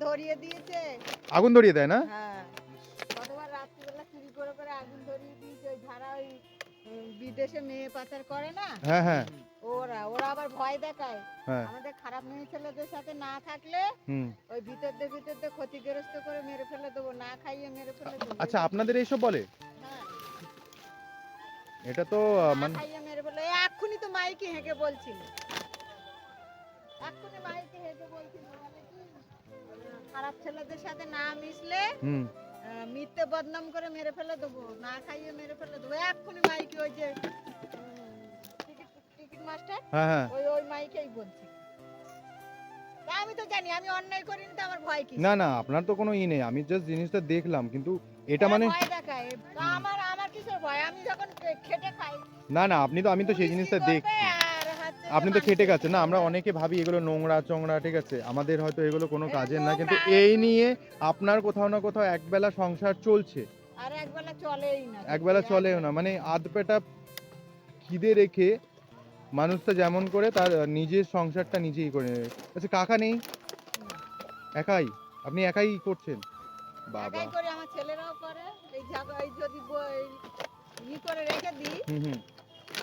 ধরিয়ে দিয়েছে। আগুন ধরিয়ে দেয় না? হ্যাঁ, কতবার রাত্রিবেলা চুরি করে করে আগুন ধরিয়ে দিয়েছে। ওই যারা ওই বিদেশে মেয়ে পাচার করে না, হ্যাঁ হ্যাঁ ওরা ওরা আবার ভয় দেখায় হ্যাঁ। আমাদের খারাপ মেয়ে ছেলেদের সাথে না থাকলে হুম। ওই ভিতর দিয়ে ক্ষতিগ্রস্ত করে মেরে ফেলে দেবো, না খাইয়ে মেরে ফেলে দেবো। আচ্ছা, আপনাদের এইসব বলে? হ্যাঁ, এটা তো না মানে খাইয়ে মেরে ফেলে। এক্ষুনি তো মাইকে হেঁকে বলছিল, এক্ষুনি মাইকে হেঁকে বলছিল মানে কি, খারাপ ছেলেদের সাথে না মিশলে হুম। মিথ্যে বদনাম করে মেরে ফেলে দেবো, না খাইয়ে মেরে ফেলে দেবো। এক্ষুনি মাইকে ওই যে টিকিট মাস্টার, হ্যাঁ হ্যাঁ। ওই ওই মাইকেই বলছি। তা আমি তো জানি আমি অন্যায় করিনি, তো আমার ভয় কি? না না, আপনার তো কোনো নেই, আমি জাস্ট জিনিসটা দেখলাম, কিন্তু এটা মানে ভয় দেখায়। তা আমার আমার কিসের ভয়? আমি যখন খেটে খাই। না না, আমি তো সেই জিনিসটা দেখছি। আপনি তো খেটে গেছেন না, আমরা অনেকে ভাবি এগুলো নোংরা চোংরা, ঠিক আছে, আমাদের হয়তো এগুলো কোনো কাজের না, কিন্তু এই নিয়ে আপনার কোথাও না কোথাও একবেলা সংসার চলছে। আর একবেলা চলেই না, একবেলা চলেও না, মানে আধপেটা খিদে রেখে মানুষটা যেমন করে তার নিজের সংসারটা নিজেই করে নেবে। আচ্ছা, কাকা নেই? একাই? আপনি একাই করছেন? বাবা। একাই করে, আমার ছেলেরাও করে। এই এই যদি করে রেখে দিই। হুম হুম।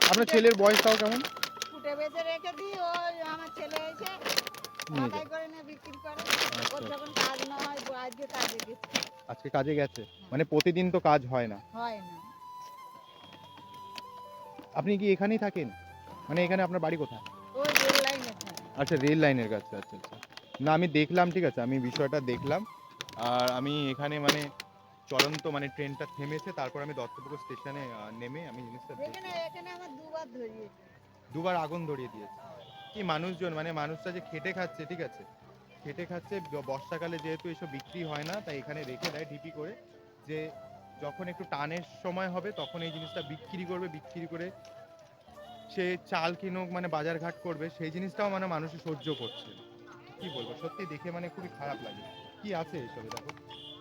আপনার ছেলের বয়সটাও কেমন? ফুটে বেঁধে রেখে দিই, ওই আমার ছেলে এসে নিয়ে ঢাকাই যায়। করে নিয়ে বিক্রি করে। ওর আচ্ছা। যখন কাজ না হয়, আজকে কাজে গেছে। আজকে কাজে গেছে? মানে প্রতিদিন তো কাজ হয় না। হয় না। আপনি কি এখানেই থাকেন? মানে এখানে আপনার বাড়ি কোথায়? ওই রেল লাইনে থাকে। আচ্ছা, রেল লাইনের কাছে। আচ্ছা আচ্ছা। না, আমি দেখলাম, ঠিক আছে, আমি বিষয়টা দেখলাম। আর আমি এখানে মানে চলন্ত মানে ট্রেনটা থেমেছে, তারপর আমি দত্তপুকুর স্টেশনে নেমে আমি জিনিসটা এখানে দেখলাম। এখানে আমার দুবার ধরিয়েছে। দুবার আগুন ধরিয়ে দিয়েছে। কি মানুষজন, মানে মানুষটা যে খেটে খাচ্ছে, ঠিক আছে, খেটে খাচ্ছে, বর্ষাকালে যেহেতু এসব বিক্রি হয় না, তাই এখানে রেখে দেয় ঢিপি করে, যে যখন একটু টানের সময় হবে তখন এই জিনিসটা বিক্রি করবে, বিক্রি করে সে চাল কিনুক, মানে বাজারঘাট করবে, সেই জিনিসটাও মানে মানুষ সহ্য করছে। কি বলবো, সত্যি দেখে মানে খুবই খারাপ লাগে। কি আছে এসবে, দেখো,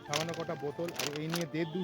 সামান্য কটা বোতল, আর এই নিয়ে 1.5-2